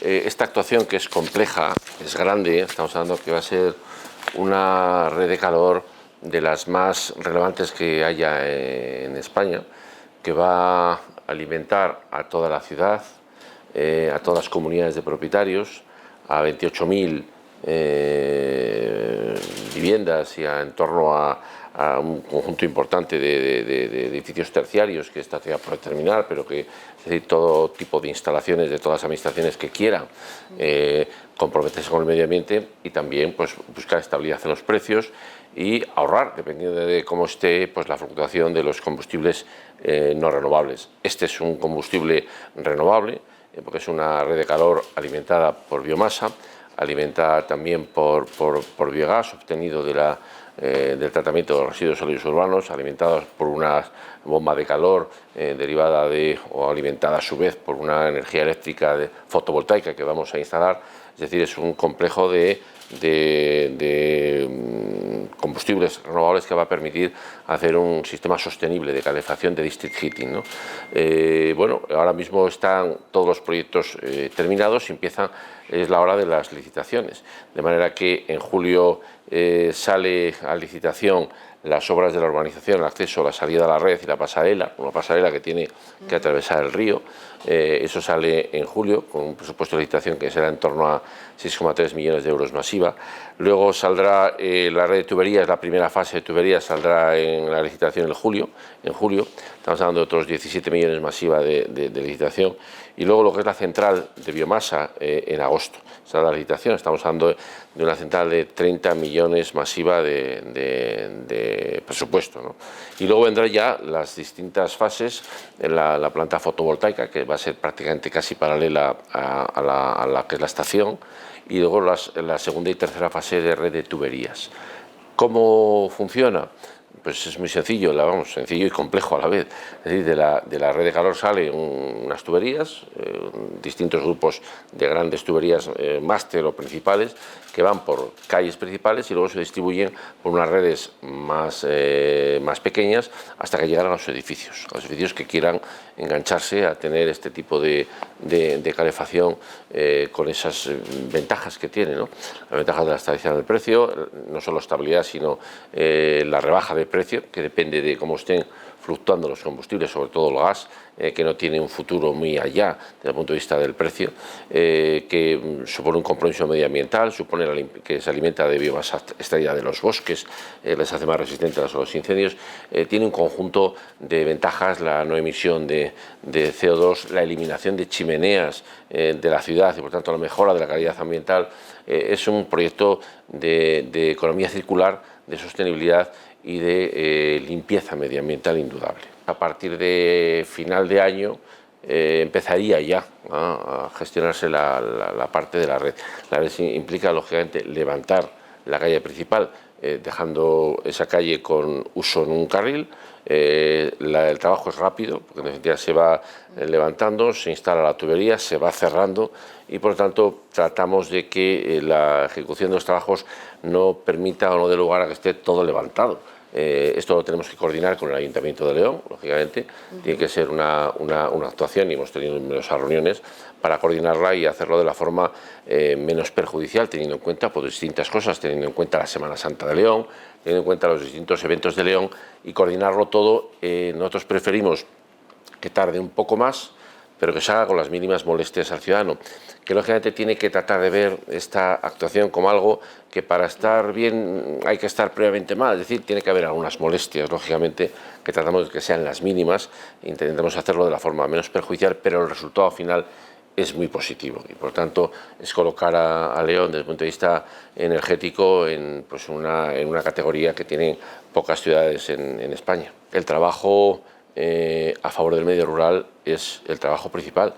esta actuación, que es compleja, es grande, estamos hablando que va a ser una red de calor de las más relevantes que haya en España, que va a alimentar a toda la ciudad, a todas las comunidades de propietarios, a 28.000 viviendas y en torno a un conjunto importante de edificios terciarios que está por terminar, pero que, es decir, todo tipo de instalaciones de todas las administraciones que quieran comprometerse con el medio ambiente y también pues, buscar estabilidad en los precios y ahorrar, dependiendo de cómo esté pues, la fluctuación de los combustibles no renovables. Este es un combustible renovable, porque es una red de calor alimentada por biomasa, alimentada también por biogás obtenido del tratamiento de los residuos sólidos urbanos, alimentados por una bomba de calor derivada o alimentada a su vez por una energía eléctrica fotovoltaica que vamos a instalar. Es decir, es un complejo de combustibles renovables que va a permitir hacer un sistema sostenible de calefacción de district heating, ¿no? Bueno, ahora mismo están todos los proyectos terminados y es la hora de las licitaciones, de manera que en julio sale a licitación las obras de la urbanización, el acceso, la salida a la red y la pasarela, una pasarela que tiene que atravesar el río. Eso sale en julio con un presupuesto de licitación que será en torno a 6,3 millones de euros masiva. Luego saldrá la red de tuberías, la primera fase de tuberías saldrá en la licitación en julio. Estamos hablando de otros 17 millones masiva de licitación. Y luego lo que es la central de biomasa en agosto. Esa es la licitación, estamos hablando de una central de 30 millones masiva de presupuesto, ¿no? Y luego vendrán ya las distintas fases en la planta fotovoltaica, que va a ser prácticamente casi paralela a la que es la estación, y luego la segunda y tercera fase de red de tuberías. ¿Cómo funciona? Pues es muy sencillo, sencillo y complejo a la vez. Es decir, de la red de calor salen unas tuberías, distintos grupos de grandes tuberías máster o principales, que van por calles principales y luego se distribuyen por unas redes más pequeñas hasta que llegan a los edificios que quieran engancharse a tener este tipo de calefacción con esas ventajas que tiene, ¿no? Las ventajas de la estabilidad del precio, no solo estabilidad, sino la rebaja de precio, que depende de cómo estén fluctuando los combustibles, sobre todo el gas, que no tiene un futuro muy allá desde el punto de vista del precio, que supone un compromiso medioambiental, supone que se alimenta de biomasa extraída de los bosques, les hace más resistentes a los incendios, tiene un conjunto de ventajas, la no emisión de CO2, la eliminación de chimeneas de la ciudad y por tanto la mejora de la calidad ambiental. Es un proyecto de economía circular, de sostenibilidad y de limpieza medioambiental indudable. A partir de final de año empezaría ya a gestionarse la parte de la red. La red implica, lógicamente, levantar la calle principal, dejando esa calle con uso en un carril. El trabajo es rápido, porque en definitiva se va levantando, se instala la tubería, se va cerrando y por lo tanto tratamos de que la ejecución de los trabajos no permita o no dé lugar a que esté todo levantado. Esto lo tenemos que coordinar con el Ayuntamiento de León, lógicamente. Tiene que ser una actuación y hemos tenido numerosas reuniones para coordinarla y hacerlo de la forma menos perjudicial, teniendo en cuenta pues, distintas cosas, teniendo en cuenta la Semana Santa de León, teniendo en cuenta los distintos eventos de León y coordinarlo todo. Nosotros preferimos que tarde un poco más, pero que se haga con las mínimas molestias al ciudadano, que lógicamente tiene que tratar de ver esta actuación como algo que para estar bien hay que estar previamente mal, es decir, tiene que haber algunas molestias, lógicamente, que tratamos de que sean las mínimas, intentemos hacerlo de la forma menos perjudicial, pero el resultado final es muy positivo y por tanto es colocar a León desde el punto de vista energético en una categoría que tienen pocas ciudades en España. El trabajo a favor del medio rural es el trabajo principal.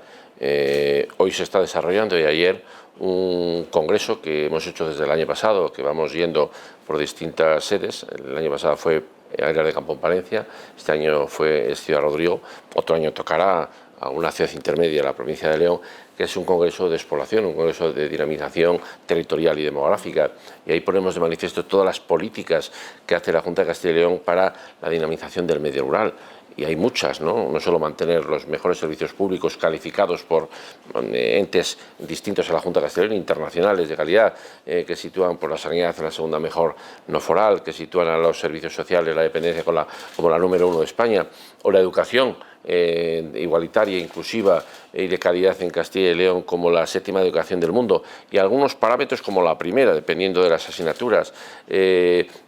Hoy se está desarrollando y ayer un congreso que hemos hecho desde el año pasado, que vamos yendo por distintas sedes. El año pasado fue Áreas de Campo en Palencia, este año fue Ciudad Rodrigo, otro año tocará a una ciudad intermedia, la provincia de León, que es un congreso de despoblación, un congreso de dinamización territorial y demográfica. Y ahí ponemos de manifiesto todas las políticas que hace la Junta de Castilla y León para la dinamización del medio rural. y hay muchas, no solo mantener los mejores servicios públicos calificados por entes distintos a la Junta de Castilla y León, internacionales de calidad, que sitúan por la sanidad en la segunda mejor no foral, que sitúan a los servicios sociales, la dependencia como la número 1 de España, o la educación igualitaria, inclusiva y de calidad en Castilla y León como la 7ª educación del mundo, y algunos parámetros como la primera, dependiendo de las asignaturas.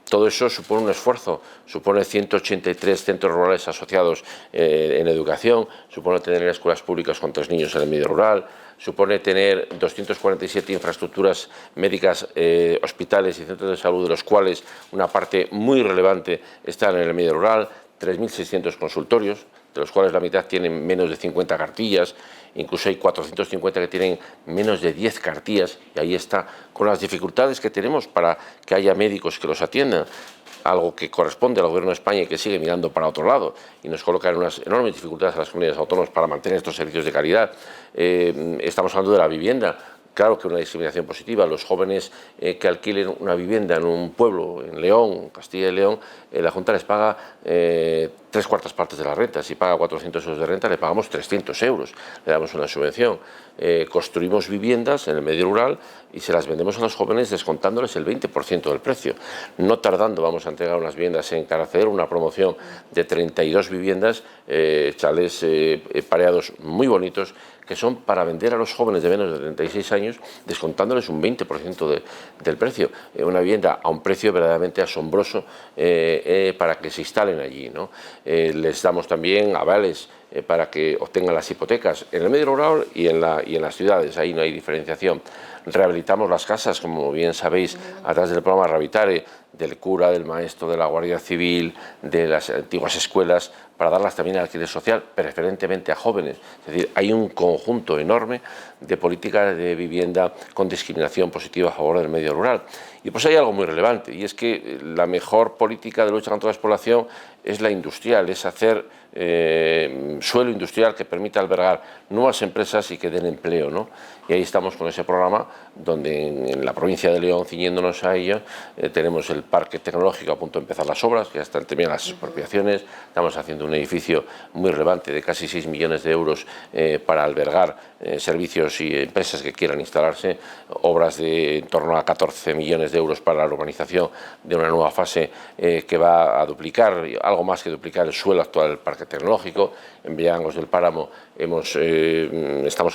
Todo eso supone un esfuerzo, supone 183 centros rurales asociados en educación, supone tener escuelas públicas con 3 niños en el medio rural, supone tener 247 infraestructuras médicas, hospitales y centros de salud, de los cuales una parte muy relevante está en el medio rural, 3.600 consultorios, de los cuales la mitad tienen menos de 50 cartillas, incluso hay 450 que tienen menos de 10 cartillas, y ahí está, con las dificultades que tenemos para que haya médicos que los atiendan, algo que corresponde al Gobierno de España y que sigue mirando para otro lado y nos coloca en unas enormes dificultades a las comunidades autónomas para mantener estos servicios de calidad. Estamos hablando de la vivienda. Claro que una discriminación positiva. Los jóvenes que alquilen una vivienda en un pueblo, en León, Castilla y León, la Junta les paga 3/4 partes de la renta. Si paga 400 euros de renta, le pagamos 300 euros. Le damos una subvención. Construimos viviendas en el medio rural y se las vendemos a los jóvenes descontándoles el 20% del precio. No tardando vamos a entregar unas viviendas en Caracel, una promoción de 32 viviendas, chalés pareados muy bonitos, que son para vender a los jóvenes de menos de 36 años, descontándoles un 20% del precio. Una vivienda a un precio verdaderamente asombroso para que se instalen allí, ¿no? Les damos también avales para que obtengan las hipotecas en el medio rural y en las ciudades, ahí no hay diferenciación. Rehabilitamos las casas, como bien sabéis, a través del programa Rehabilitare, del cura, del maestro, de la Guardia Civil, de las antiguas escuelas, para darlas también al alquiler social, preferentemente a jóvenes. Es decir, hay un conjunto enorme de políticas de vivienda con discriminación positiva a favor del medio rural. Y pues hay algo muy relevante, y es que la mejor política de lucha contra la despoblación es la industrial, es hacer suelo industrial que permita albergar nuevas empresas y que den empleo, ¿no? Y ahí estamos con ese programa, donde en la provincia de León, ciñéndonos a ello, tenemos el parque tecnológico a punto de empezar las obras, que ya están terminadas las expropiaciones. Estamos haciendo un edificio muy relevante de casi 6 millones de euros para albergar servicios y empresas que quieran instalarse, obras de en torno a 14 millones de euros para la urbanización de una nueva fase que va a duplicar, algo más que duplicar el suelo actual del parque tecnológico. En Villangos del Páramo estamos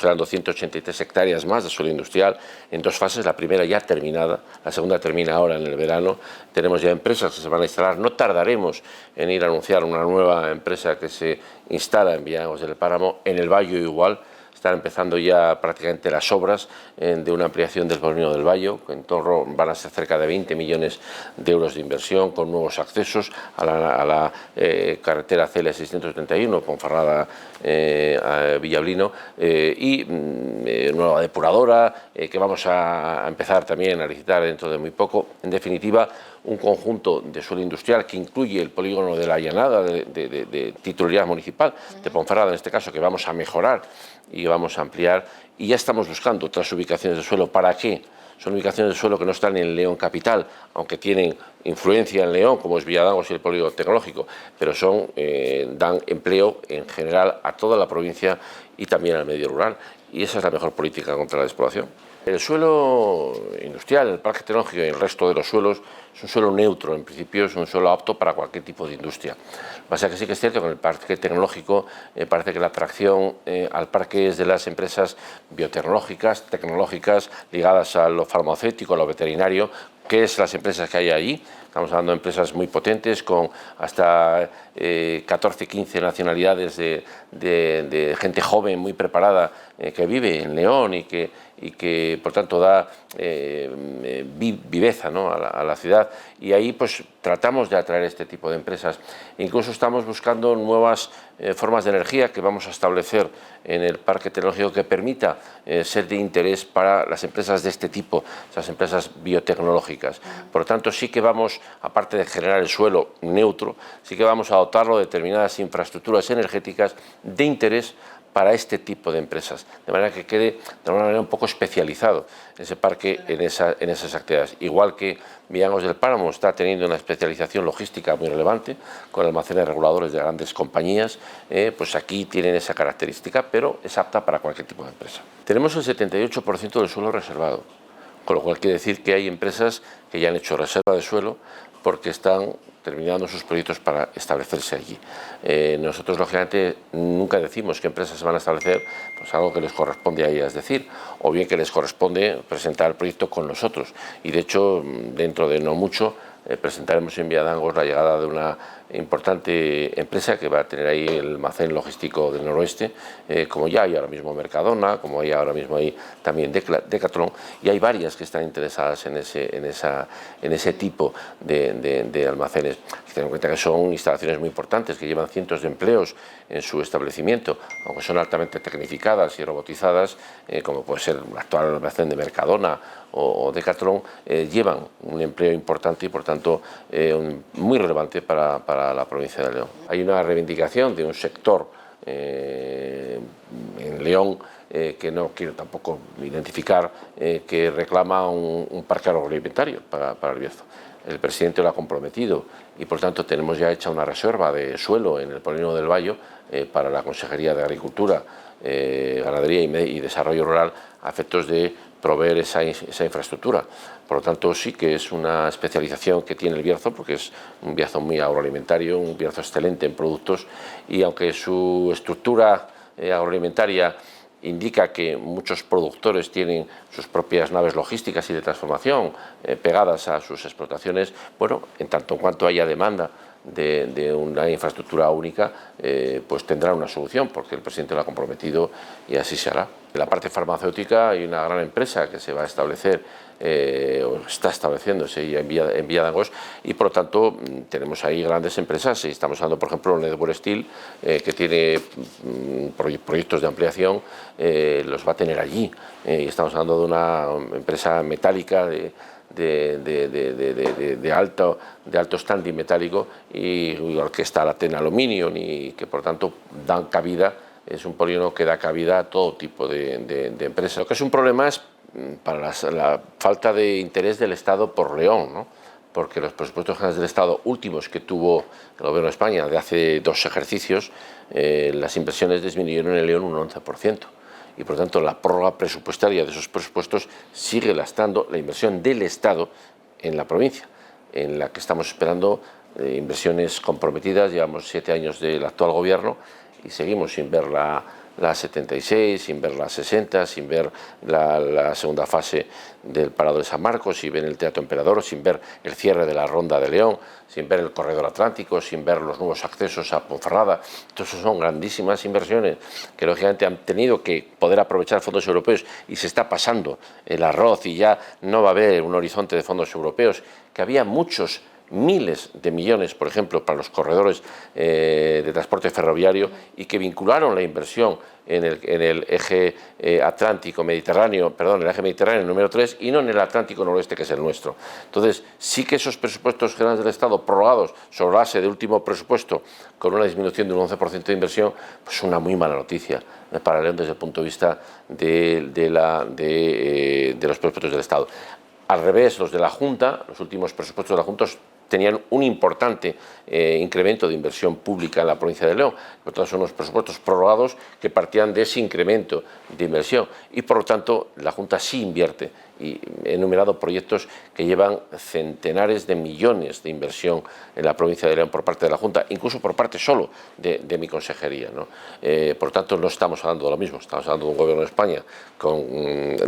generando 183 hectáreas más de suelo industrial en 2 fases, la primera ya terminada, la segunda termina ahora en el verano. Tenemos ya empresas que se van a instalar, no tardaremos en ir a anunciar una nueva empresa que se instala en Villangos del Páramo, en el Bayo igual. Están empezando ya prácticamente las obras de una ampliación del Molino del Bayo, que en torno van a ser cerca de 20 millones de euros de inversión, con nuevos accesos a la carretera CL 671, Ponferrada a Villablino, y nueva depuradora, que vamos a empezar también a licitar dentro de muy poco. En definitiva, un conjunto de suelo industrial que incluye el polígono de la Llanada, de titularidad municipal, de Ponferrada en este caso, que vamos a mejorar y vamos a ampliar, y ya estamos buscando otras ubicaciones de suelo. ¿Para qué? Son ubicaciones de suelo que no están en León capital, aunque tienen influencia en León, como es Villadangos y el polígono tecnológico, pero dan empleo en general a toda la provincia y también al medio rural, y esa es la mejor política contra la despoblación. El suelo industrial, el parque tecnológico y el resto de los suelos es un suelo neutro, en principio es un suelo apto para cualquier tipo de industria. Pasa que sí que es cierto que en el parque tecnológico parece que la atracción al parque es de las empresas biotecnológicas, tecnológicas, ligadas a lo farmacéutico, a lo veterinario, que es las empresas que hay allí. Estamos hablando de empresas muy potentes, con hasta 14, 15 nacionalidades de gente joven, muy preparada, que vive en León y que por tanto da viveza, ¿no?, a la ciudad. Y ahí pues tratamos de atraer este tipo de empresas. Incluso estamos buscando nuevas formas de energía que vamos a establecer en el parque tecnológico que permita ser de interés para las empresas de este tipo, esas empresas biotecnológicas. Por lo tanto, sí que vamos, aparte de generar el suelo neutro, sí que vamos a dotarlo de determinadas infraestructuras energéticas de interés para este tipo de empresas, de manera que quede de alguna manera un poco especializado ese parque en esas actividades. Igual que Villanos del Páramo está teniendo una especialización logística muy relevante, con almacenes reguladores de grandes compañías, pues aquí tienen esa característica, pero es apta para cualquier tipo de empresa. Tenemos el 78% del suelo reservado, con lo cual quiere decir que hay empresas que ya han hecho reserva de suelo porque están terminando sus proyectos para establecerse allí. Nosotros, lógicamente, nunca decimos qué empresas se van a establecer, pues algo que les corresponde a ellas decir, o bien que les corresponde presentar el proyecto con nosotros. Y de hecho, dentro de no mucho, presentaremos en Villadangos la llegada de una importante empresa que va a tener ahí el almacén logístico del noroeste, como ya hay ahora mismo Mercadona, como hay ahora mismo ahí también Decathlon, y hay varias que están interesadas en ese tipo de almacenes. Hay que tener en cuenta que son instalaciones muy importantes, que llevan cientos de empleos en su establecimiento, aunque son altamente tecnificadas y robotizadas, como puede ser el actual almacén de Mercadona o Decathlon, llevan un empleo importante y por tanto muy relevante para la provincia de León. Hay una reivindicación de un sector en León que no quiero tampoco identificar, que reclama un parque agroalimentario para el Bierzo. El presidente lo ha comprometido y por tanto tenemos ya hecha una reserva de suelo en el Polígono del Bayo para la Consejería de Agricultura, Ganadería y Desarrollo Rural a efectos de proveer esa infraestructura. Por lo tanto, sí que es una especialización que tiene el Bierzo, porque es un Bierzo muy agroalimentario, un Bierzo excelente en productos, y aunque su estructura agroalimentaria indica que muchos productores tienen sus propias naves logísticas y de transformación pegadas a sus explotaciones, bueno, en tanto en cuanto haya demanda de una infraestructura única, pues tendrá una solución, porque el presidente lo ha comprometido y así se hará. En la parte farmacéutica hay una gran empresa que se va a establecer, o está estableciéndose ya en Villadangos, y por lo tanto tenemos ahí grandes empresas. Y estamos hablando, por ejemplo, de Network Steel, que tiene proyectos de ampliación, los va a tener allí. Y estamos hablando de una empresa metálica de alto standing metálico, y igual que está la Tena Aluminium, y que por tanto dan cabida, es un polígono que da cabida a todo tipo de empresas. Lo que es un problema es para la falta de interés del Estado por León, ¿no? Porque los presupuestos generales del Estado últimos que tuvo el Gobierno de España de hace 2 ejercicios, las inversiones disminuyeron en León un 11%. Y por tanto la prórroga presupuestaria de esos presupuestos sigue lastrando la inversión del Estado en la provincia, en la que estamos esperando inversiones comprometidas. Llevamos 7 años del actual gobierno y seguimos sin ver la 76, sin ver la 60, sin ver la segunda fase del Parador de San Marcos, sin ver el Teatro Emperador, sin ver el cierre de la Ronda de León, sin ver el Corredor Atlántico, sin ver los nuevos accesos a Ponferrada. Entonces, eso son grandísimas inversiones que lógicamente han tenido que poder aprovechar fondos europeos, y se está pasando el arroz y ya no va a haber un horizonte de fondos europeos, que había muchos miles de millones, por ejemplo, para los corredores de transporte ferroviario, y que vincularon la inversión en el eje Atlántico-Mediterráneo, perdón, el eje Mediterráneo número 3, y no en el Atlántico noroeste, que es el nuestro. Entonces, sí que esos presupuestos generales del Estado prorrogados sobre la base de último presupuesto, con una disminución de un 11% de inversión, pues una muy mala noticia para León desde el punto de vista de los presupuestos del Estado. Al revés, los de la Junta, los últimos presupuestos de la Junta, tenían un importante incremento de inversión pública en la provincia de León. Por tanto, son unos presupuestos prorrogados que partían de ese incremento de inversión, y por lo tanto la Junta sí invierte, y he enumerado proyectos que llevan centenares de millones de inversión en la provincia de León por parte de la Junta, incluso por parte solo de mi consejería, ¿no? Por lo tanto, no estamos hablando de lo mismo, estamos hablando de un gobierno de España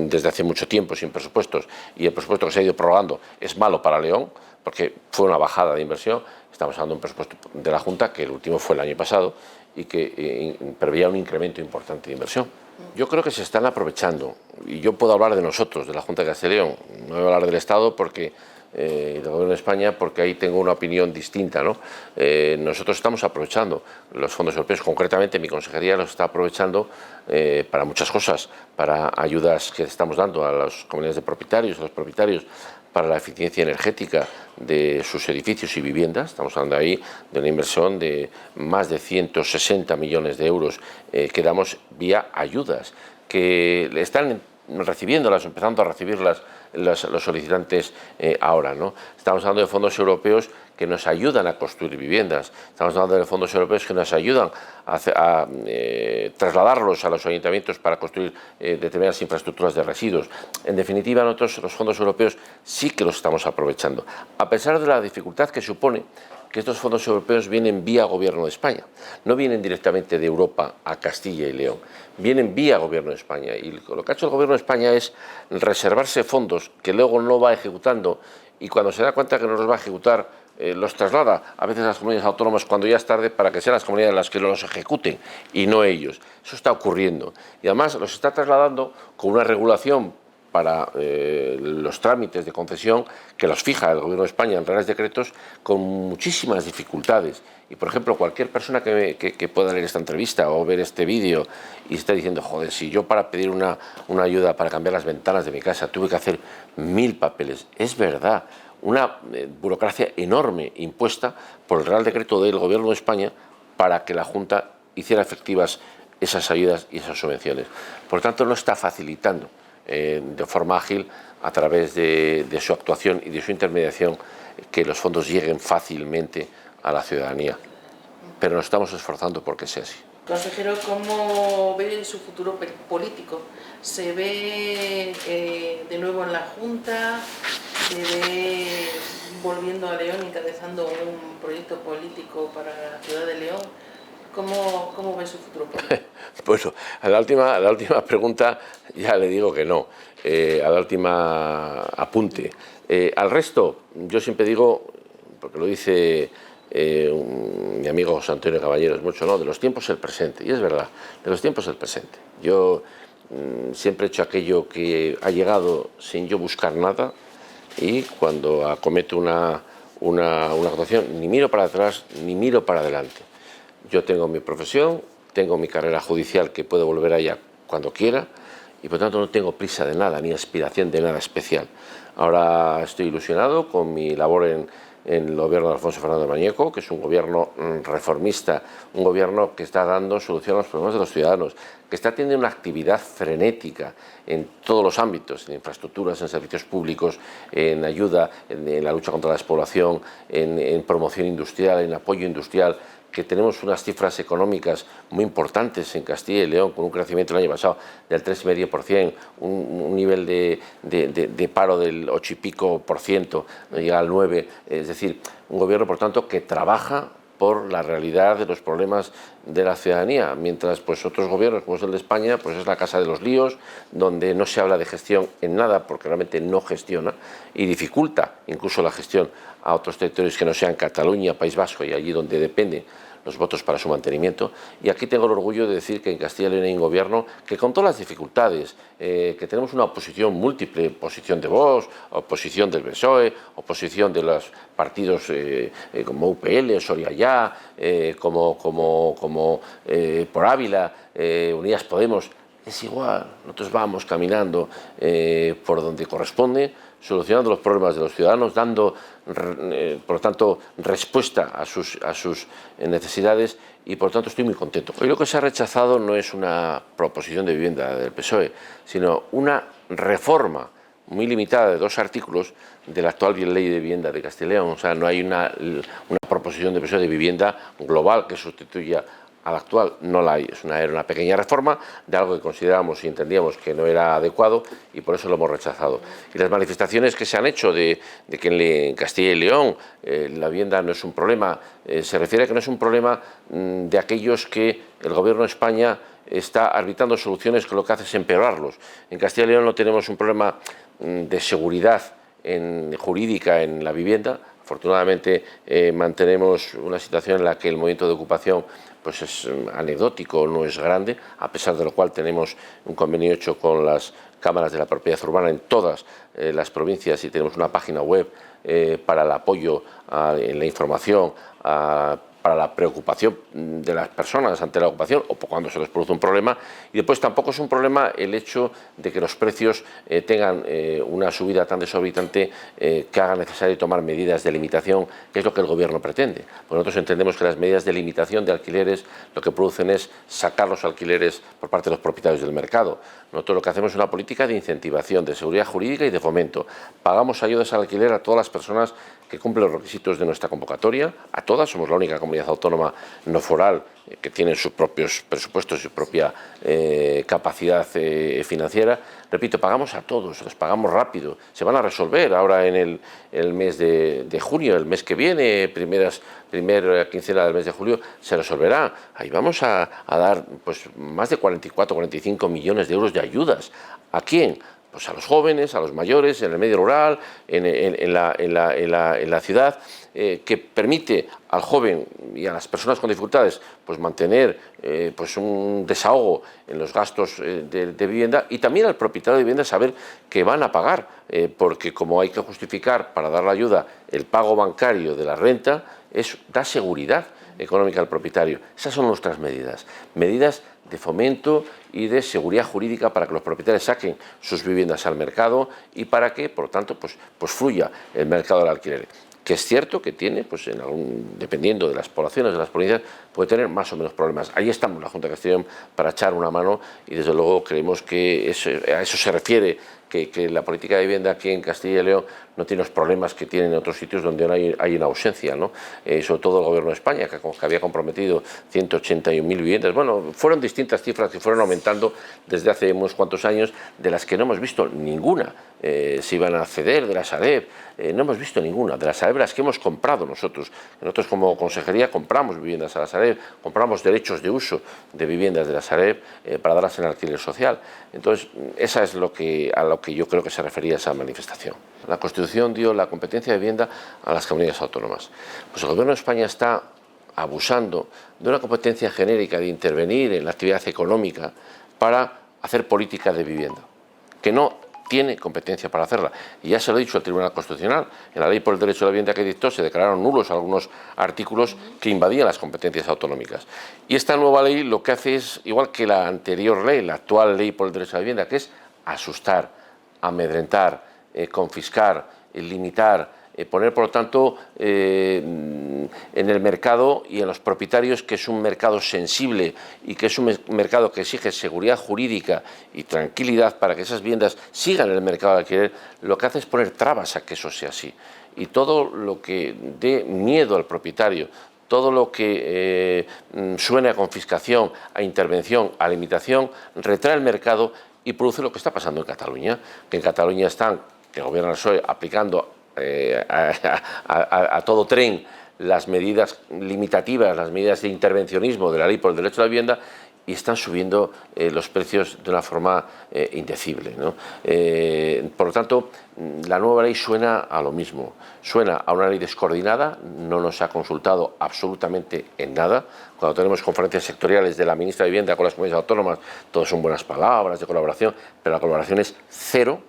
desde hace mucho tiempo sin presupuestos, y el presupuesto que se ha ido prorrogando es malo para León, porque fue una bajada de inversión. Estamos hablando de un presupuesto de la Junta, que el último fue el año pasado, y que preveía un incremento importante de inversión. Yo creo que se están aprovechando, y yo puedo hablar de nosotros, de la Junta de Castilla y León, no voy a hablar del Estado porque del Gobierno de España, porque ahí tengo una opinión distinta, ¿no? Nosotros estamos aprovechando los fondos europeos, concretamente mi consejería los está aprovechando para muchas cosas, para ayudas que estamos dando a las comunidades de propietarios, a los propietarios, para la eficiencia energética de sus edificios y viviendas. Estamos hablando ahí de una inversión de más de 160 millones de euros que damos vía ayudas, que están recibiéndolas, empezando a recibirlas los solicitantes ahora, ¿no? Estamos hablando de fondos europeos que nos ayudan a construir viviendas, estamos hablando de fondos europeos que nos ayudan a trasladarlos a los ayuntamientos para construir determinadas infraestructuras de residuos. En definitiva, nosotros los fondos europeos sí que los estamos aprovechando, a pesar de la dificultad que supone que estos fondos europeos vienen vía Gobierno de España, no vienen directamente de Europa a Castilla y León, vienen vía Gobierno de España. Y lo que ha hecho el Gobierno de España es reservarse fondos que luego no va ejecutando, y cuando se da cuenta que no los va a ejecutar, los traslada a veces a las comunidades autónomas cuando ya es tarde, para que sean las comunidades las que los ejecuten y no ellos. Eso está ocurriendo. Y además los está trasladando con una regulación para los trámites de concesión que los fija el Gobierno de España en reales decretos, con muchísimas dificultades. Y, por ejemplo, cualquier persona que pueda leer esta entrevista o ver este vídeo y esté diciendo, joder, si yo para pedir una ayuda para cambiar las ventanas de mi casa tuve que hacer 1000 papeles, es verdad, una burocracia enorme impuesta por el Real Decreto del Gobierno de España para que la Junta hiciera efectivas esas ayudas y esas subvenciones. Por tanto, no está facilitando de forma ágil, a través de su actuación y de su intermediación, que los fondos lleguen fácilmente a la ciudadanía. Pero nos estamos esforzando por que sea así. Consejero, ¿cómo ve su futuro político? ¿Se ve de nuevo en la Junta? ¿Se ve volviendo a León, encabezando un proyecto político para la ciudad de León? ¿Cómo ve su futuro político? Bueno, a la última pregunta ya le digo que no, a la última apunte. Al resto, yo siempre digo, porque lo dice mi amigo José Antonio Caballero, es mucho, ¿no?, de los tiempos el presente, y es verdad, de los tiempos el presente. Yo siempre he hecho aquello que ha llegado sin yo buscar nada, y cuando acometo una actuación, ni miro para atrás ni miro para adelante. Yo tengo mi profesión, tengo mi carrera judicial que puedo volver a ella cuando quiera, y por tanto no tengo prisa de nada, ni aspiración de nada especial. Ahora estoy ilusionado con mi labor en el gobierno de Alfonso Fernández Mañeco, que es un gobierno reformista, un gobierno que está dando solución a los problemas de los ciudadanos, que está teniendo una actividad frenética en todos los ámbitos, en infraestructuras, en servicios públicos, en ayuda, en la lucha contra la despoblación, en promoción industrial, en apoyo industrial, que tenemos unas cifras económicas muy importantes en Castilla y León, con un crecimiento el año pasado del 3,5%, un nivel de paro del 8 y pico por ciento, llega al 9%, es decir, un gobierno, por tanto, que trabaja por la realidad de los problemas de la ciudadanía, mientras pues otros gobiernos, como es el de España, pues es la casa de los líos, donde no se habla de gestión en nada, porque realmente no gestiona, y dificulta incluso la gestión a otros territorios que no sean Cataluña, País Vasco, y allí donde dependen los votos para su mantenimiento. Y aquí tengo el orgullo de decir que en Castilla y León hay un gobierno que, con todas las dificultades, que tenemos una oposición múltiple, oposición de Vox, oposición del PSOE, oposición de los partidos como UPL, Soria Ya, como por Ávila, Unidas Podemos, es igual, nosotros vamos caminando por donde corresponde, solucionando los problemas de los ciudadanos, dando, por lo tanto, respuesta a sus necesidades, y por lo tanto estoy muy contento. Hoy lo que se ha rechazado no es una proposición de vivienda del PSOE, sino una reforma muy limitada de 2 artículos de la actual ley de vivienda de Castilla y León. O sea, no hay una proposición de PSOE de vivienda global que sustituya a la actual, no la hay. Era una pequeña reforma de algo que consideramos y entendíamos que no era adecuado, y por eso lo hemos rechazado. Y las manifestaciones que se han hecho de que en Castilla y León la vivienda no es un problema, se refiere a que no es un problema de aquellos que el Gobierno de España está arbitrando soluciones que lo que hace es empeorarlos. En Castilla y León no tenemos un problema de seguridad jurídica en la vivienda. Afortunadamente mantenemos una situación en la que el movimiento de ocupación pues es anecdótico, no es grande, a pesar de lo cual tenemos un convenio hecho con las cámaras de la propiedad urbana en todas las provincias, y tenemos una página web para el apoyo en la información para para la preocupación de las personas ante la ocupación o cuando se les produce un problema, y después tampoco es un problema el hecho de que los precios tengan una subida tan desorbitante que haga necesario tomar medidas de limitación, que es lo que el Gobierno pretende. Pues nosotros entendemos que las medidas de limitación de alquileres lo que producen es sacar los alquileres por parte de los propietarios del mercado. Nosotros lo que hacemos es una política de incentivación, de seguridad jurídica y de fomento. Pagamos ayudas al alquiler a todas las personas que cumplen los requisitos de nuestra convocatoria, a todas. Somos la única comunidad autónoma no foral que tiene sus propios presupuestos y su propia capacidad financiera. Repito, pagamos a todos, los pagamos rápido. Se van a resolver ahora en el mes de junio, el mes que viene, primera quincena del mes de julio, se resolverá. Ahí vamos a dar pues, más de 44, 45 millones de euros de ayudas. ¿A quién? Pues a los jóvenes, a los mayores, en el medio rural, en la ciudad, que permite al joven y a las personas con dificultades pues mantener pues un desahogo en los gastos de vivienda, y también al propietario de vivienda saber que van a pagar, porque como hay que justificar para dar la ayuda el pago bancario de la renta, da seguridad económica al propietario. Esas son nuestras medidas de fomento y de seguridad jurídica para que los propietarios saquen sus viviendas al mercado y para que, por lo tanto, pues fluya el mercado del alquiler. Que es cierto que tiene, pues dependiendo de las poblaciones, de las provincias, puede tener más o menos problemas. Ahí estamos, la Junta de Castilla y León, para echar una mano, y desde luego creemos que a eso se refiere, que la política de vivienda aquí en Castilla y León no tiene los problemas que tienen en otros sitios donde hay una ausencia, ¿no? Sobre todo el Gobierno de España, que había comprometido 181.000 viviendas. Bueno, fueron distintas cifras que fueron aumentando desde hace unos cuantos años, de las que no hemos visto ninguna. Se iban a ceder de la Sareb, no hemos visto ninguna. De la Sareb, las que hemos comprado nosotros. Nosotros como consejería compramos viviendas a la Sareb, compramos derechos de uso de viviendas de la Sareb para darlas en alquiler social. Entonces, esa es a lo que yo creo que se refería esa manifestación. La Constitución dio la competencia de vivienda a las comunidades autónomas. Pues el Gobierno de España está abusando de una competencia genérica de intervenir en la actividad económica para hacer política de vivienda, que no tiene competencia para hacerla. Y ya se lo ha dicho el Tribunal Constitucional. En la Ley por el Derecho a la Vivienda que dictó se declararon nulos algunos artículos que invadían las competencias autonómicas. Y esta nueva ley lo que hace es, igual que la anterior ley, la actual Ley por el Derecho a la Vivienda, que es asustar, amedrentar, confiscar, limitar, poner, por lo tanto, en el mercado y en los propietarios, que es un mercado sensible y que es un mercado que exige seguridad jurídica y tranquilidad para que esas viviendas sigan en el mercado de alquiler, lo que hace es poner trabas a que eso sea así. Y todo lo que dé miedo al propietario, todo lo que suene a confiscación, a intervención, a limitación, retrae el mercado y produce lo que está pasando en Cataluña, que en Cataluña están, que el Gobierno del PSOE, aplicando a todo tren las medidas limitativas, las medidas de intervencionismo de la Ley por el Derecho a la Vivienda, y están subiendo los precios de una forma indecible, ¿no? Por lo tanto, la nueva ley suena a lo mismo, suena a una ley descoordinada, no nos ha consultado absolutamente en nada. Cuando tenemos conferencias sectoriales de la ministra de Vivienda con las comunidades autónomas, todo son buenas palabras de colaboración, pero la colaboración es cero,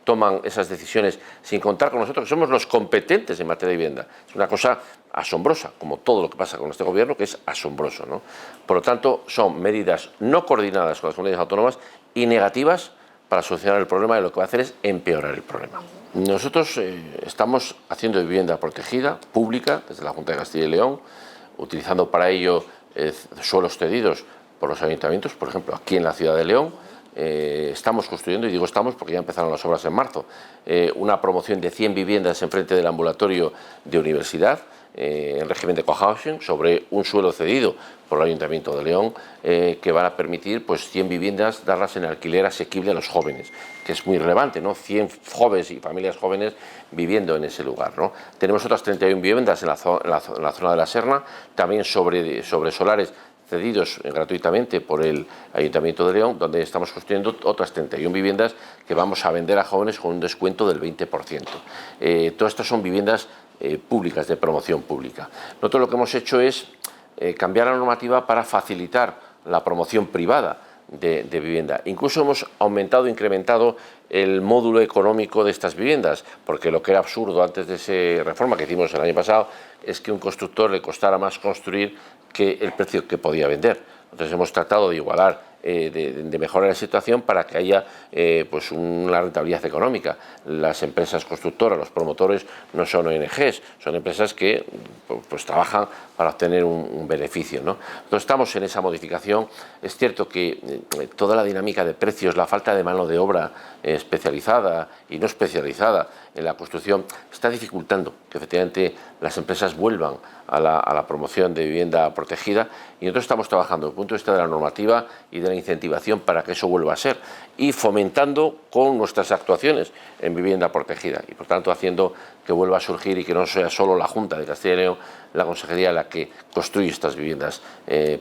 toman esas decisiones sin contar con nosotros, que somos los competentes en materia de vivienda. Es una cosa asombrosa, como todo lo que pasa con este gobierno, que es asombroso, ¿no? Por lo tanto, son medidas no coordinadas con las comunidades autónomas y negativas para solucionar el problema, y lo que va a hacer es empeorar el problema. Nosotros estamos haciendo vivienda protegida, pública, desde la Junta de Castilla y León, utilizando para ello suelos cedidos por los ayuntamientos, por ejemplo, aquí en la ciudad de León. Estamos construyendo, y digo estamos porque ya empezaron las obras en marzo, una promoción de 100 viviendas enfrente del ambulatorio de universidad, en régimen de cohousing, sobre un suelo cedido por el Ayuntamiento de León, que van a permitir pues 100 viviendas, darlas en alquiler asequible a los jóvenes, que es muy relevante, ¿no? 100 jóvenes y familias jóvenes viviendo en ese lugar, ¿no? Tenemos otras 31 viviendas en la zona de la Serna, también sobre solares cedidos gratuitamente por el Ayuntamiento de León, donde estamos construyendo otras 31 viviendas que vamos a vender a jóvenes con un descuento del 20%. Todas estas son viviendas públicas, de promoción pública. Nosotros lo que hemos hecho es cambiar la normativa para facilitar la promoción privada de vivienda. Incluso hemos aumentado, incrementado el módulo económico de estas viviendas, porque lo que era absurdo antes de esa reforma que hicimos el año pasado es que a un constructor le costara más construir que el precio que podía vender. Entonces hemos tratado de igualar, de mejorar la situación para que haya pues una rentabilidad económica. Las empresas constructoras, los promotores, no son ONGs, son empresas que pues trabajan para obtener un beneficio, ¿no? Entonces estamos en esa modificación. Es cierto que toda la dinámica de precios, la falta de mano de obra especializada y no especializada en la construcción está dificultando que efectivamente las empresas vuelvan a la promoción de vivienda protegida, y nosotros estamos trabajando desde el punto de vista de la normativa y de la incentivación para que eso vuelva a ser, y fomentando con nuestras actuaciones en vivienda protegida, y por tanto haciendo que vuelva a surgir y que no sea solo la Junta de Castilla y León, la Consejería, la que construye estas viviendas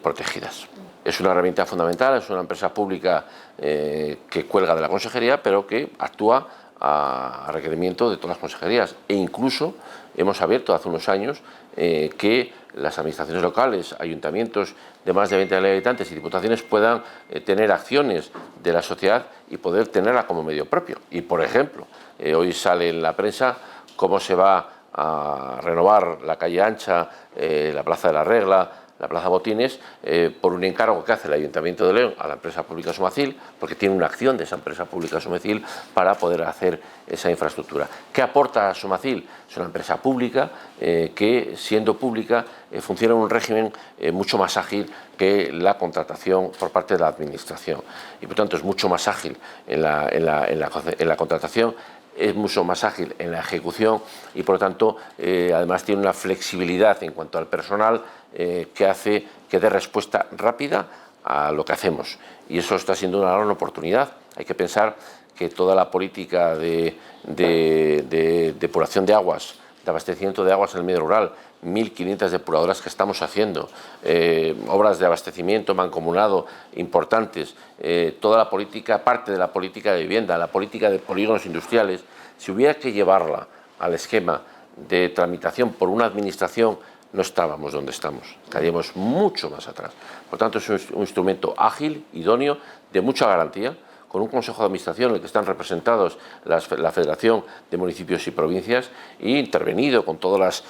protegidas. Es una herramienta fundamental, es una empresa pública que cuelga de la Consejería, pero que actúa a requerimiento de todas las consejerías, e incluso hemos abierto hace unos años que las administraciones locales, ayuntamientos de más de 20.000 habitantes y diputaciones puedan tener acciones de la sociedad y poder tenerla como medio propio. Y, por ejemplo, hoy sale en la prensa cómo se va a renovar la calle Ancha, la Plaza de la Regla, la Plaza Botines, por un encargo que hace el Ayuntamiento de León a la empresa pública Somacil, porque tiene una acción de esa empresa pública Somacil para poder hacer esa infraestructura. ¿Qué aporta Somacil? Es una empresa pública que, siendo pública, funciona en un régimen mucho más ágil que la contratación por parte de la Administración, y por tanto es mucho más ágil en la contratación, es mucho más ágil en la ejecución, y por lo tanto además tiene una flexibilidad en cuanto al personal que hace que dé respuesta rápida a lo que hacemos, y eso está siendo una gran oportunidad. Hay que pensar que toda la política de depuración de aguas, de abastecimiento de aguas en el medio rural, 1.500 depuradoras que estamos haciendo, obras de abastecimiento mancomunado importantes, toda la política, parte de la política de vivienda, la política de polígonos industriales, si hubiera que llevarla al esquema de tramitación por una administración, no estábamos donde estamos, estaríamos mucho más atrás. Por tanto, es un instrumento ágil, idóneo, de mucha garantía, con un Consejo de Administración en el que están representados la Federación de Municipios y Provincias, y intervenido con todas las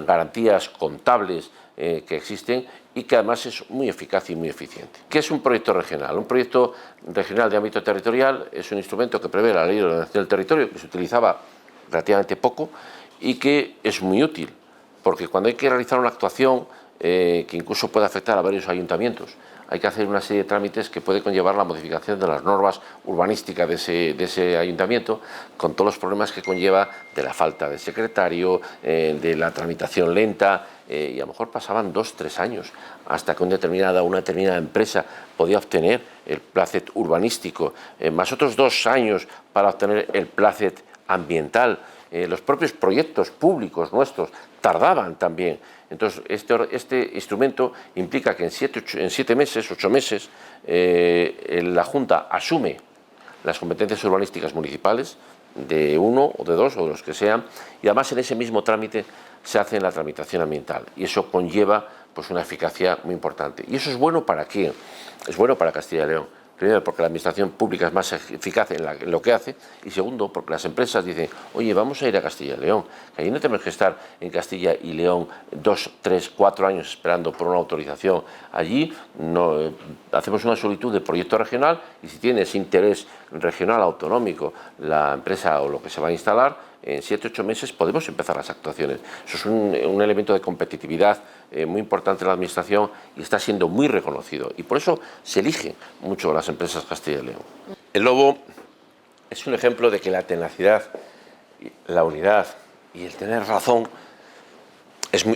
garantías contables que existen, y que además es muy eficaz y muy eficiente. ¿Qué es un proyecto regional? Un proyecto regional de ámbito territorial es un instrumento que prevé la Ley de Ordenación del Territorio, que se utilizaba relativamente poco y que es muy útil, porque cuando hay que realizar una actuación que incluso puede afectar a varios ayuntamientos, hay que hacer una serie de trámites que puede conllevar la modificación de las normas urbanísticas de ese ayuntamiento, con todos los problemas que conlleva de la falta de secretario, de la tramitación lenta, y a lo mejor pasaban 2 o 3 años hasta que una determinada empresa podía obtener el plácet urbanístico, más otros 2 años para obtener el plácet ambiental. Los propios proyectos públicos nuestros tardaban también. Entonces, este instrumento implica que en 7 meses, 8 meses, la Junta asume las competencias urbanísticas municipales de 1 o de 2 o de los que sean, y además en ese mismo trámite se hace la tramitación ambiental, y eso conlleva pues una eficacia muy importante. ¿Y eso es bueno para quién? Es bueno para Castilla y León. Primero, porque la administración pública es más eficaz en lo que hace, y segundo, porque las empresas dicen, oye, vamos a ir a Castilla y León, que allí no tenemos que estar en Castilla y León 2, 3, 4 años esperando por una autorización. Allí hacemos una solicitud de proyecto regional, y si tienes interés regional autonómico la empresa o lo que se va a instalar, en 7 o 8 meses podemos empezar las actuaciones. Eso es un elemento de competitividad muy importante en la administración, y está siendo muy reconocido, y por eso se eligen mucho las empresas Castilla y León. El Lobo es un ejemplo de que la tenacidad, la unidad y el tener razón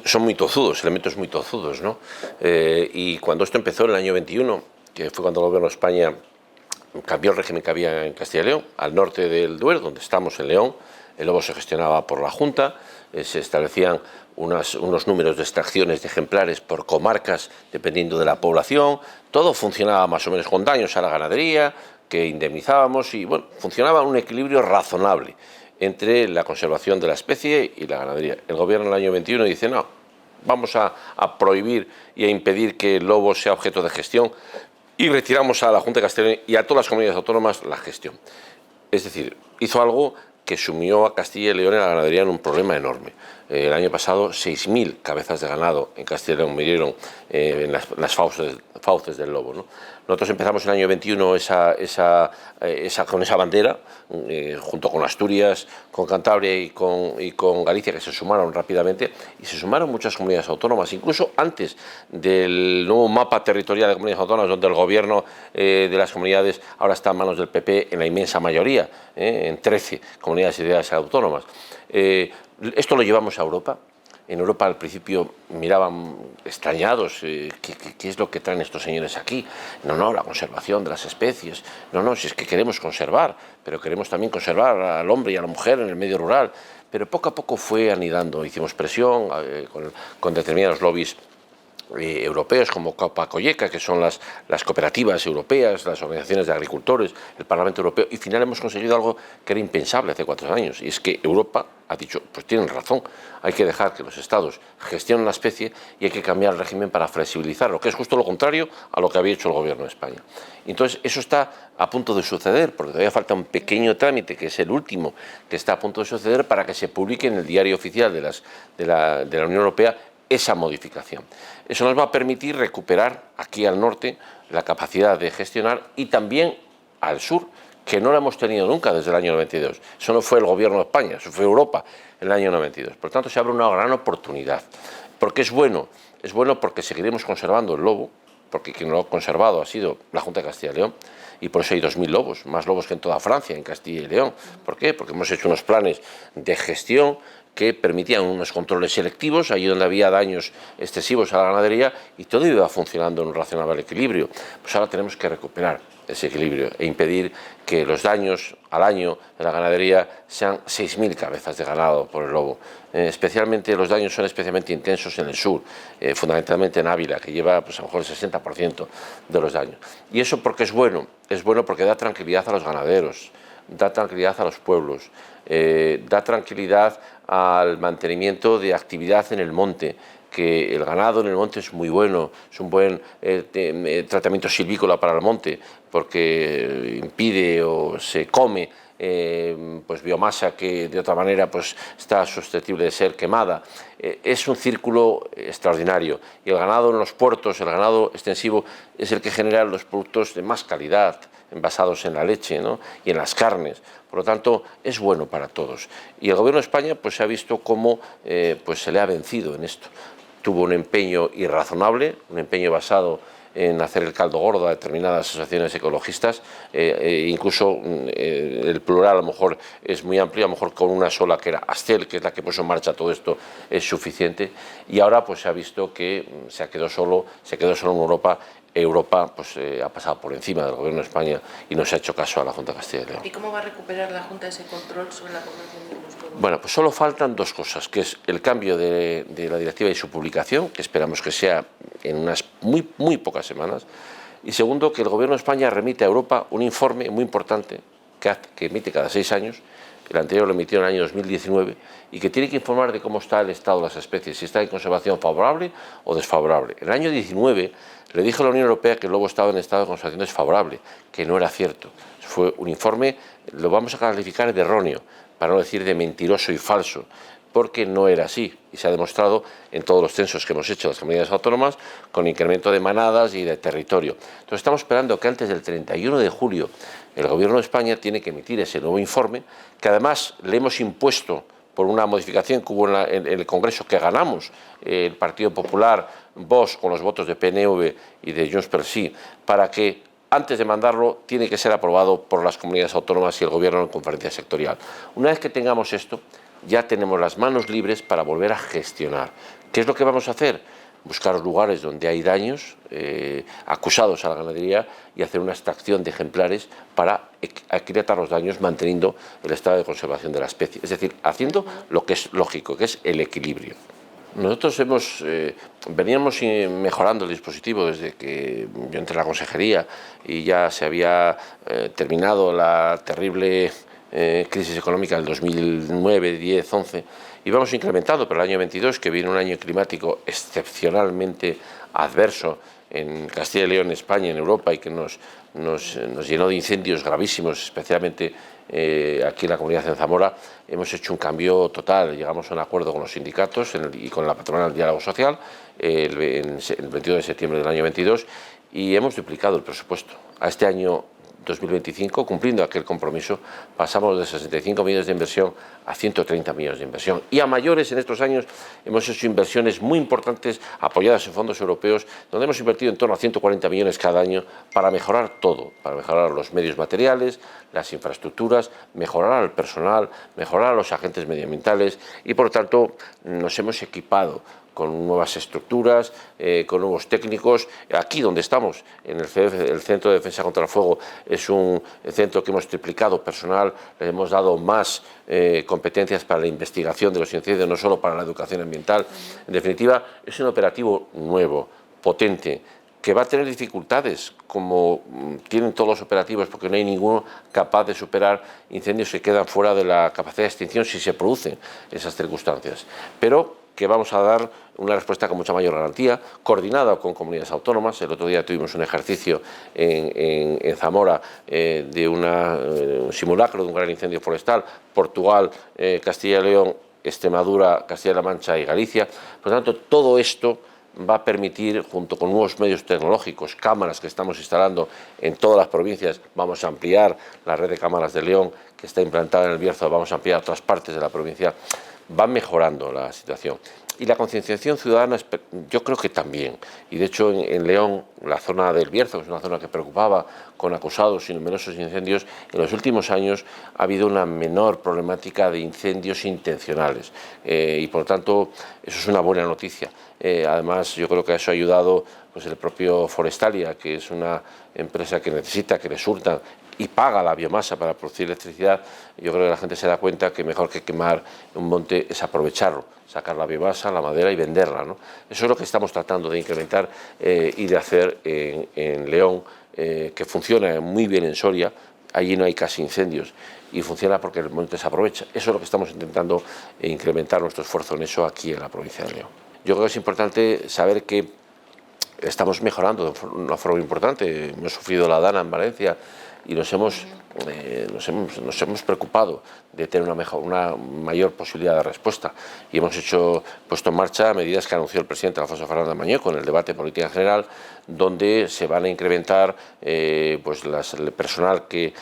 son muy tozudos, elementos muy tozudos, ¿no? Y cuando esto empezó en el año 21, que fue cuando el Gobierno de España cambió el régimen que había en Castilla y León, al norte del Duero, donde estamos en León, el Lobo se gestionaba por la Junta, se establecían unos números de extracciones de ejemplares por comarcas dependiendo de la población, todo funcionaba más o menos con daños a la ganadería, que indemnizábamos, y bueno, funcionaba un equilibrio razonable entre la conservación de la especie y la ganadería. El Gobierno en el año 21 dice, no, vamos a prohibir y a impedir que el lobo sea objeto de gestión, y retiramos a la Junta de Castilla y León y a todas las comunidades autónomas la gestión. Es decir, hizo algo que sumió a Castilla y León en la ganadería en un problema enorme. El año pasado 6.000 cabezas de ganado en Castilla y León murieron en las fauces del lobo, ¿no? Nosotros empezamos en el año 21 con esa bandera, junto con Asturias, con Cantabria y con Galicia, que se sumaron rápidamente, y se sumaron muchas comunidades autónomas, incluso antes del nuevo mapa territorial de comunidades autónomas, donde el gobierno de las comunidades ahora está en manos del PP en la inmensa mayoría, en 13 comunidades y ciudades autónomas. Esto lo llevamos a Europa. En Europa al principio miraban extrañados, ¿qué es lo que traen estos señores aquí? No, la conservación de las especies. No, si es que queremos conservar, pero queremos también conservar al hombre y a la mujer en el medio rural. Pero poco a poco fue anidando, hicimos presión con determinados lobbies europeos como Copa-Cogeca, que son las cooperativas europeas, las organizaciones de agricultores, el Parlamento Europeo, y al final hemos conseguido algo que era impensable hace 4 años, y es que Europa ha dicho, pues tienen razón, hay que dejar que los Estados gestionen la especie y hay que cambiar el régimen para flexibilizarlo, que es justo lo contrario a lo que había hecho el Gobierno de España. Entonces, eso está a punto de suceder, porque todavía falta un pequeño trámite, que es el último que está a punto de suceder, para que se publique en el diario oficial de la Unión Europea esa modificación. Eso nos va a permitir recuperar aquí al norte la capacidad de gestionar y también al sur, que no la hemos tenido nunca desde el año 92. Eso no fue el Gobierno de España, eso fue Europa en el año 92. Por tanto, se abre una gran oportunidad. ¿Por qué es bueno? Es bueno porque seguiremos conservando el lobo, porque quien lo ha conservado ha sido la Junta de Castilla y León, y por eso hay 2.000 lobos, más lobos que en toda Francia, en Castilla y León. ¿Por qué? Porque hemos hecho unos planes de gestión que permitían unos controles selectivos, allí donde había daños excesivos a la ganadería, y todo iba funcionando en un razonable equilibrio. Pues ahora tenemos que recuperar ese equilibrio e impedir que los daños al año de la ganadería sean 6.000 cabezas de ganado por el lobo. Especialmente los daños son especialmente intensos en el sur, fundamentalmente en Ávila, que lleva pues, a lo mejor el 60% de los daños. ¿Y eso por qué es bueno? Es bueno porque da tranquilidad a los ganaderos, da tranquilidad a los pueblos, da tranquilidad al mantenimiento de actividad en el monte, que el ganado en el monte es muy bueno, es un buen tratamiento silvícola para el monte, porque impide o se come pues biomasa que de otra manera pues está susceptible de ser quemada. Es un círculo extraordinario, y el ganado en los puertos, el ganado extensivo, es el que genera los productos de más calidad, basados en la leche, ¿no? Y en las carnes. Por lo tanto, es bueno para todos. Y el Gobierno de España pues, se ha visto cómo pues, se le ha vencido en esto. Tuvo un empeño irrazonable, un empeño basado en hacer el caldo gordo a determinadas asociaciones ecologistas, incluso el plural a lo mejor es muy amplio, a lo mejor con una sola, que era Astel, que es la que puso en marcha todo esto, es suficiente, y ahora pues se ha visto que se quedó solo en Europa pues, ha pasado por encima del Gobierno de España y no se ha hecho caso a la Junta de Castilla y León. ¿Y cómo va a recuperar la Junta ese control sobre la población de los lobos? Bueno, pues solo faltan 2 cosas, que es el cambio de la directiva y su publicación, que esperamos que sea en unas muy pocas semanas, y segundo, que el Gobierno de España remite a Europa un informe muy importante que emite cada 6 años. El anterior lo emitió en el año 2019 y que tiene que informar de cómo está el estado de las especies, si está en conservación favorable o desfavorable. En el año 19 le dijo a la Unión Europea que el lobo estaba en estado de conservación desfavorable, que no era cierto. Fue un informe, lo vamos a calificar de erróneo, para no decir de mentiroso y falso, porque no era así, y se ha demostrado en todos los censos que hemos hecho las comunidades autónomas, con incremento de manadas y de territorio. Entonces estamos esperando que antes del 31 de julio el Gobierno de España tiene que emitir ese nuevo informe, que además le hemos impuesto por una modificación que hubo en el Congreso, que ganamos el Partido Popular, Vox, con los votos de PNV y de Junts pel Sí, para que antes de mandarlo tiene que ser aprobado por las comunidades autónomas y el Gobierno en conferencia sectorial. Una vez que tengamos esto, ya tenemos las manos libres para volver a gestionar. ¿Qué es lo que vamos a hacer? Buscar lugares donde hay daños acusados a la ganadería y hacer una extracción de ejemplares para aquilatar los daños manteniendo el estado de conservación de la especie. Es decir, haciendo lo que es lógico, que es el equilibrio. Nosotros veníamos mejorando el dispositivo desde que yo entré a la consejería y ya se había terminado la terrible crisis económica del 2009, 10, 11, y vamos incrementando, pero el año 22, que viene un año climático excepcionalmente adverso en Castilla y León, España, en Europa, y que nos llenó de incendios gravísimos, especialmente aquí en la comunidad de Zamora, hemos hecho un cambio total. Llegamos a un acuerdo con los sindicatos y con la patronal del diálogo social el 22 de septiembre del año 22 y hemos duplicado el presupuesto. A este año 2025, cumpliendo aquel compromiso, pasamos de 65 millones de inversión a 130 millones de inversión. Y a mayores, en estos años hemos hecho inversiones muy importantes apoyadas en fondos europeos, donde hemos invertido en torno a 140 millones cada año para mejorar todo, para mejorar los medios materiales, las infraestructuras, mejorar al personal, mejorar a los agentes medioambientales y, por lo tanto, nos hemos equipado con nuevas estructuras, con nuevos técnicos. Aquí donde estamos, en el CEF, el Centro de Defensa contra el Fuego, es un centro que hemos triplicado personal, le hemos dado más competencias para la investigación de los incendios, no solo para la educación ambiental. En definitiva, es un operativo nuevo, potente, que va a tener dificultades, como tienen todos los operativos, porque no hay ninguno capaz de superar incendios que quedan fuera de la capacidad de extinción si se producen esas circunstancias. Pero que vamos a dar una respuesta con mucha mayor garantía, coordinada con comunidades autónomas. El otro día tuvimos un ejercicio en Zamora de un simulacro de un gran incendio forestal, Portugal, Castilla y León, Extremadura, Castilla-La Mancha y Galicia. Por lo tanto, todo esto va a permitir, junto con nuevos medios tecnológicos, cámaras que estamos instalando en todas las provincias, vamos a ampliar la red de cámaras de León, que está implantada en el Bierzo, vamos a ampliar a otras partes de la provincia, va mejorando la situación. Y la concienciación ciudadana, yo creo que también. Y de hecho en León, la zona del Bierzo, que es una zona que preocupaba con acusados y numerosos incendios, en los últimos años ha habido una menor problemática de incendios intencionales. Y por lo tanto, eso es una buena noticia. Además, yo creo que a eso ha ayudado pues, el propio Forestalia, que es una empresa que necesita que le surtan y paga la biomasa para producir electricidad. Yo creo que la gente se da cuenta que mejor que quemar un monte es aprovecharlo, sacar la biomasa, la madera y venderla, ¿no? Eso es lo que estamos tratando de incrementar y de hacer en León, que funciona muy bien en Soria. Allí no hay casi incendios y funciona porque el monte se aprovecha. Eso es lo que estamos intentando incrementar nuestro esfuerzo en eso aquí en la provincia de León. Yo creo que es importante saber que estamos mejorando de una forma importante. Hemos sufrido la Dana en Valencia y nos hemos preocupado de tener una mayor posibilidad de respuesta y hemos puesto en marcha medidas que anunció el presidente Alfonso Fernández Mañueco en el debate de política general, donde se van a incrementar pues el personal que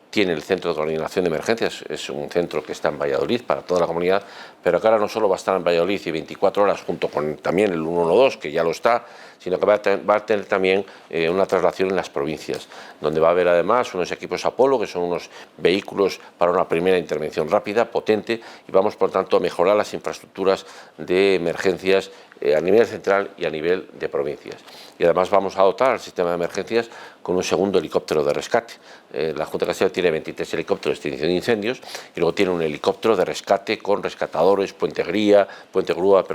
tiene el Centro de Coordinación de Emergencias. Es un centro que está en Valladolid para toda la comunidad, pero que ahora no solo va a estar en Valladolid y 24 horas junto con también el 112, que ya lo está, sino que va a tener también una traslación en las provincias, donde va a haber además unos equipos Apolo, que son unos vehículos para una primera intervención rápida, potente, y vamos por tanto a mejorar las infraestructuras de emergencias a nivel central y a nivel de provincias. Y además vamos a dotar al sistema de emergencias con un segundo helicóptero de rescate. La Junta de Castilla tiene 23 helicópteros de extinción de incendios y luego tiene un helicóptero de rescate con rescatadores, puente grúa,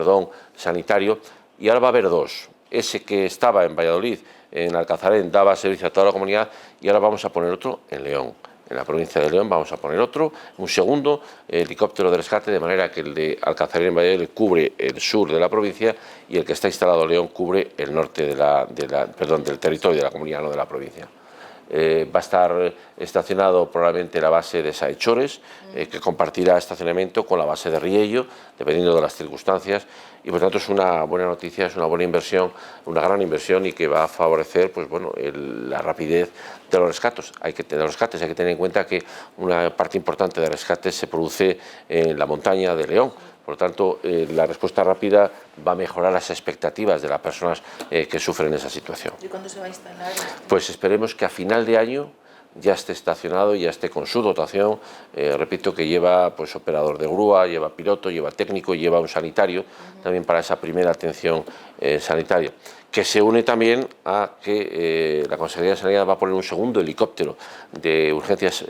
sanitario, y ahora va a haber dos. Ese que estaba en Valladolid, en Alcazarén, daba servicio a toda la comunidad y ahora vamos a poner otro en León. En la provincia de León vamos a poner otro, un segundo helicóptero de rescate, de manera que el de Alcazarén en Valladolid cubre el sur de la provincia y el que está instalado en León cubre el norte del territorio de la comunidad, no de la provincia. Va a estar estacionado probablemente la base de Saechores, que compartirá estacionamiento con la base de Riello, dependiendo de las circunstancias, y por tanto es una buena noticia, es una buena inversión, una gran inversión y que va a favorecer pues, bueno, la rapidez de los rescates. Hay que tener en cuenta que una parte importante de rescates se produce en la montaña de León. Por lo tanto, la respuesta rápida va a mejorar las expectativas de las personas que sufren esa situación. ¿Y cuándo se va a instalar? Pues esperemos que a final de año ya esté estacionado, ya esté con su dotación. Repito que lleva pues, operador de grúa, lleva piloto, lleva técnico, lleva un sanitario, también para esa primera atención sanitaria. Que se une también a que la Consejería de Sanidad va a poner un segundo helicóptero de urgencias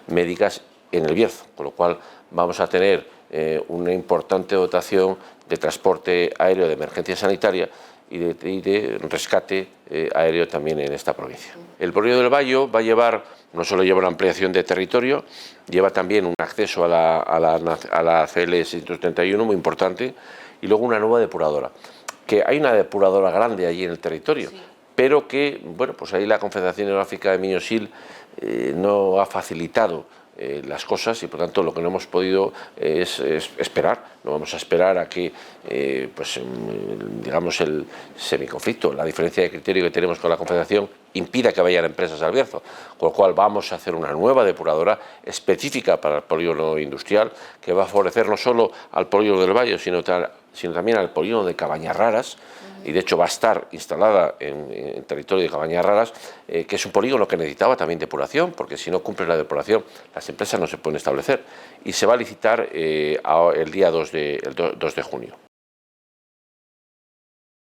médicas en el Bierzo, con lo cual vamos a tener una importante dotación de transporte aéreo de emergencia sanitaria y de rescate aéreo también en esta provincia. El Polígono del Bayo va a llevar, no solo lleva una ampliación de territorio, lleva también un acceso a la CL 631 muy importante y luego una nueva depuradora. Que hay una depuradora grande allí en el territorio, sí, pero que, bueno, pues ahí la Confederación Hidrográfica de Miño-Sil no ha facilitado las cosas y por tanto lo que no hemos podido es esperar. No vamos a esperar a que pues, digamos el semiconflicto, la diferencia de criterio que tenemos con la Confederación impida que vayan empresas al Bierzo, con lo cual vamos a hacer una nueva depuradora específica para el polígono industrial que va a favorecer no solo al polígono del Bayo, sino también al polígono de Cabañas Raras, y de hecho va a estar instalada en territorio de Cabañas Raras, que es un polígono que necesitaba también depuración, porque si no cumple la depuración las empresas no se pueden establecer, y se va a licitar el día 2 de junio.